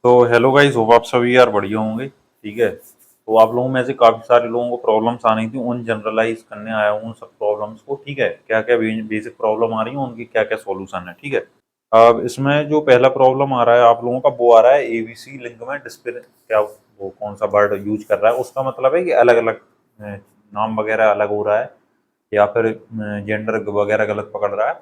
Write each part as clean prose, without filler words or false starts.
तो hello guys, hope आप सभी यार बढ़िया होंगे। ठीक है, तो आप लोगों में से काफ़ी सारे लोगों को प्रॉब्लम्स आ रही थी, उन जनरलाइज करने आया हूँ उन सब प्रॉब्लम्स को। ठीक है, क्या क्या बेसिक प्रॉब्लम आ रही है, उनकी क्या क्या सॉल्यूशन है। ठीक है, अब इसमें जो पहला प्रॉब्लम आ रहा है आप लोगों का, वो आ रहा है एबीसी लिंक में डिस्प्ले, क्या वो कौन सा वर्ड यूज कर रहा है, उसका मतलब है कि अलग अलग नाम वगैरह अलग हो रहा है, या फिर जेंडर वगैरह गलत पकड़ रहा है,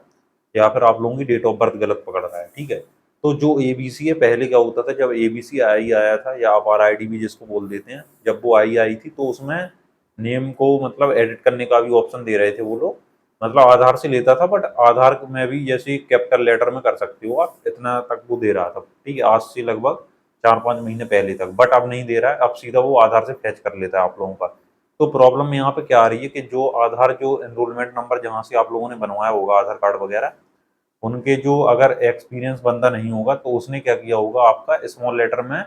या फिर आप लोगों की डेट ऑफ बर्थ गलत पकड़ रहा है। ठीक है, तो जो एबीसी है, पहले क्या होता था, जब एबीसी आई आया था, या आप आरआईडी भी जिसको बोल देते हैं, जब वो आई थी तो उसमें नेम को मतलब एडिट करने का भी ऑप्शन दे रहे थे वो लोग। मतलब आधार से लेता था, बट आधार में भी जैसे कैपिटल लेटर में कर सकते हो आप, इतना तक वो दे रहा था। ठीक है, आज से लगभग 4-5 महीने पहले तक। बट अब नहीं दे रहा है, अब सीधा वो आधार से फैच कर लेता है आप लोगों का। तो प्रॉब्लम यहाँ पे क्या आ रही है कि जो आधार, जो एनरोलमेंट नंबर जहाँ से आप लोगों ने बनवाया होगा आधार कार्ड वगैरह, उनके जो अगर एक्सपीरियंस बंदा नहीं होगा तो उसने क्या किया होगा, आपका स्मॉल लेटर में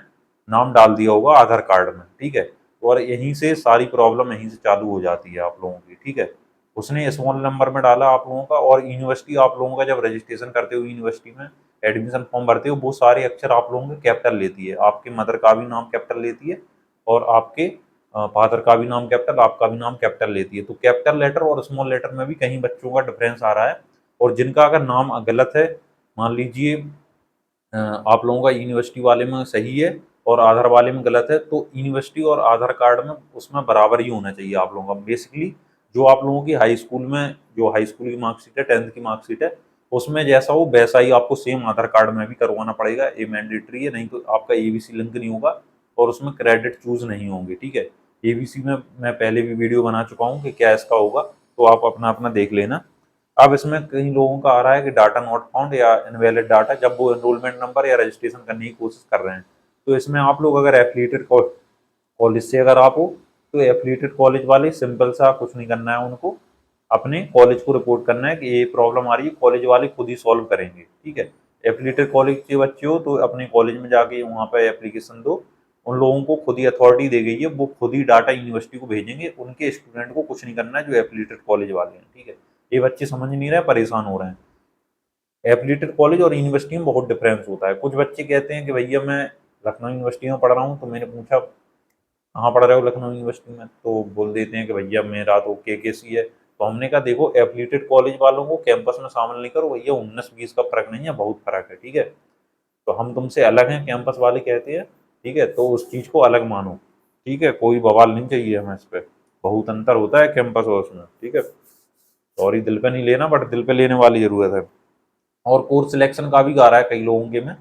नाम डाल दिया होगा आधार कार्ड में। ठीक है, और यहीं से सारी प्रॉब्लम यहीं से चालू हो जाती है आप लोगों की। ठीक है, उसने स्मॉल नंबर में डाला आप लोगों का, और यूनिवर्सिटी आप लोगों का जब रजिस्ट्रेशन करते हो यूनिवर्सिटी में, एडमिशन फॉर्म भरते हो, वो सारे अक्षर आप लोगों के कैपिटल लेती है, आपके मदर का भी नाम कैपिटल लेती है, और आपके फादर का भी नाम कैपिटल, आपका भी नाम कैपिटल लेती है। तो कैपिटल लेटर और स्मॉल लेटर में भी कहीं बच्चों का डिफरेंस आ रहा है। और जिनका अगर नाम गलत है, मान लीजिए आप लोगों का यूनिवर्सिटी वाले में सही है और आधार वाले में गलत है, तो यूनिवर्सिटी और आधार कार्ड में उसमें बराबर ही होना चाहिए आप लोगों का। बेसिकली जो आप लोगों की हाई स्कूल में, जो हाई स्कूल की मार्कशीट है, 10th की मार्कशीट है, उसमें जैसा हो वैसा ही आपको सेम आधार कार्ड में भी करवाना पड़ेगा। ये मैंडेटरी है, नहीं तो आपका एबीसी लिंक नहीं होगा और उसमें क्रेडिट चूज नहीं होंगे। ठीक है, एबीसी में मैं पहले भी वीडियो बना चुका हूँ कि क्या इसका होगा, तो आप अपना अपना देख लेना। अब इसमें कई लोगों का आ रहा है कि डाटा नॉट फाउंड या इनवैलिड डाटा, जब वो एनरोलमेंट नंबर या रजिस्ट्रेशन करने की कोशिश कर रहे हैं। तो इसमें आप लोग अगर एफिलिएटेड कॉलेज से अगर आप हो, तो एफिलिएटेड कॉलेज वाले सिंपल सा कुछ नहीं करना है, उनको अपने कॉलेज को रिपोर्ट करना है कि ये प्रॉब्लम आ रही है, कॉलेज वाले खुद ही सॉल्व करेंगे। ठीक है, एफिलिएटेड कॉलेज के बच्चे हो तो अपने कॉलेज में जाके वहाँ पे एप्लीकेशन दो, उन लोगों को खुद ही अथॉरिटी दी गई है, वो खुद ही डाटा यूनिवर्सिटी को भेजेंगे, उनके स्टूडेंट को कुछ नहीं करना है जो एफिलिएटेड कॉलेज वाले हैं। ठीक है, ये बच्चे समझ नहीं रहे, परेशान हो रहे हैं। एफिलिएटेड कॉलेज और यूनिवर्सिटी में बहुत डिफरेंस होता है। कुछ बच्चे कहते हैं कि भैया मैं लखनऊ यूनिवर्सिटी में पढ़ रहा हूँ, तो मैंने पूछा कहाँ पढ़ रहे हो लखनऊ यूनिवर्सिटी में, तो बोल देते हैं कि भैया मेरा तो KKC है। तो हमने कहा देखो, एफिलिएटेड कॉलेज वालों को कैंपस में शामिल नहीं करो भैया, 19-20 का फर्क नहीं है, बहुत फर्क है। ठीक है, तो हम तुमसे अलग हैं, कैंपस वाले कहते हैं। ठीक है, तो उस चीज़ को अलग मानो। ठीक है, कोई बवाल नहीं चाहिए हमें इस पे, बहुत अंतर होता है कैंपस और उसमें। ठीक है, सॉरी दिल पे नहीं लेना, बट दिल पे लेने वाली जरूरत है। और कोर्स सिलेक्शन का भी आ रहा है कई लोगों के में।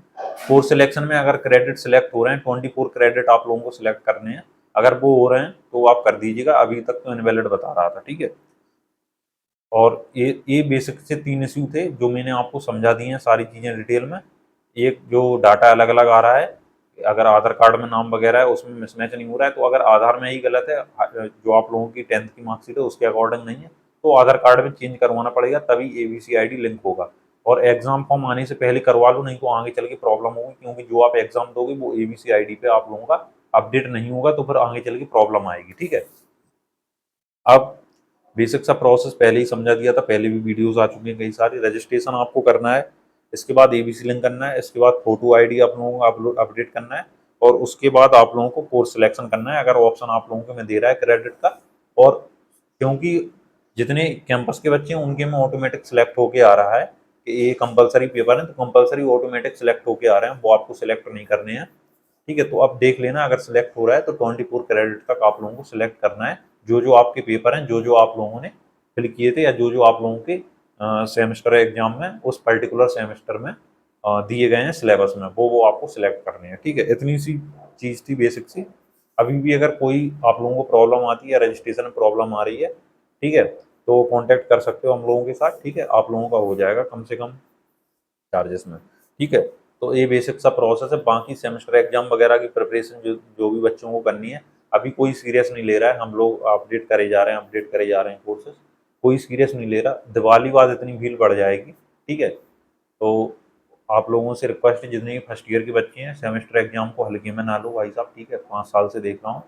कोर्स सिलेक्शन में अगर क्रेडिट सिलेक्ट हो रहे हैं, 24 क्रेडिट आप लोगों को सिलेक्ट करने हैं, अगर वो हो रहे हैं तो आप कर दीजिएगा, अभी तक तो इनवैलिड बता रहा था। ठीक है, और ये बेसिक से 3 इश्यू थे जो मैंने आपको समझा दिए हैं सारी चीज़ें डिटेल में। एक जो डाटा अलग अलग आ रहा है, अगर आधार कार्ड में नाम वगैरह है उसमें मिसमैच नहीं हो रहा है, तो अगर आधार में ही गलत है, जो आप लोगों की 10th की मार्कशीट है उसके अकॉर्डिंग नहीं है, तो आधार कार्ड में चेंज करवाना पड़ेगा, तभी एबीसी आईडी लिंक होगा। और एग्जाम फॉर्म आने से पहले करवा लो, नहीं तो आगे चल के प्रॉब्लम होगी, क्योंकि जो आप एग्जाम दोगे वो एबीसी आईडी पे आप लोगों का अपडेट नहीं होगा, तो फिर आगे चल के प्रॉब्लम आएगी। ठीक है, अब बेसिक सा प्रोसेस पहले ही समझा दिया था, पहले भी वीडियोस आ चुकी हैं कई सारी। रजिस्ट्रेशन आपको करना है, इसके बाद एबीसी लिंक करना है, इसके बाद फोटो आईडी आप लोगों को अपलोड अपडेट करना है, और उसके बाद आप लोगों को कोर्स सिलेक्शन करना है, अगर ऑप्शन आप लोगों को में दे रहा है क्रेडिट का। और क्योंकि जितने कैंपस के बच्चे हैं उनके में ऑटोमेटिक सिलेक्ट होके आ रहा है कि ये कंपलसरी पेपर है, तो कंपलसरी ऑटोमेटिक सिलेक्ट होके आ रहे हैं, वो आपको सिलेक्ट नहीं करने हैं। ठीक है, तो अब देख लेना, अगर सिलेक्ट हो रहा है तो 24 क्रेडिट तक आप लोगों को सिलेक्ट करना है। जो जो आपके पेपर हैं, जो जो आप लोगों ने फिल किए थे, या जो जो आप लोगों के सेमेस्टर एग्जाम में उस पर्टिकुलर सेमेस्टर में दिए गए हैं सिलेबस में, वो आपको सिलेक्ट करने हैं। ठीक है, इतनी सी चीज़ थी बेसिक सी। अभी भी अगर कोई आप लोगों को प्रॉब्लम आती है या रजिस्ट्रेशन में प्रॉब्लम आ रही है, ठीक है, तो कांटेक्ट कर सकते हो हम लोगों के साथ। ठीक है, आप लोगों का हो जाएगा कम से कम चार्जेस में। ठीक है, तो ये बेसिक सा प्रोसेस है। बाकी सेमेस्टर एग्जाम वगैरह की प्रिपरेशन जो जो भी बच्चों को करनी है, अभी कोई सीरियस नहीं ले रहा है, हम लोग अपडेट करे जा रहे हैं, अपडेट करे जा रहे हैं कोर्सेज, कोई सीरियस नहीं ले रहा। दिवाली बाद इतनी भीड़ बढ़ जाएगी। ठीक है, तो आप लोगों से रिक्वेस्ट है, जितने भी फर्स्ट ईयर के बच्चे हैं, सेमेस्टर एग्जाम को हल्के में ना लो भाई साहब। ठीक है, 5 साल से देख रहा हूँ,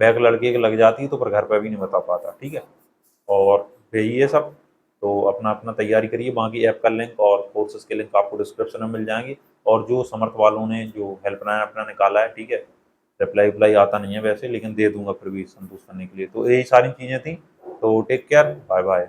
बैक लड़के के लग जाती है तो फिर घर पर भी नहीं बता पाता। ठीक है, और यही है सब। तो अपना अपना तैयारी करिए, बाकी ऐप का लिंक और कोर्सेज के लिंक आपको डिस्क्रिप्शन में मिल जाएंगे। और जो समर्थ वालों ने जो हेल्पलाइन अपना निकाला है, ठीक है, रिप्लाई विप्लाई आता नहीं है वैसे, लेकिन दे दूंगा फिर भी संतुष्ट करने के लिए। तो यही सारी चीज़ें थी। तो टेक केयर, बाय बाय।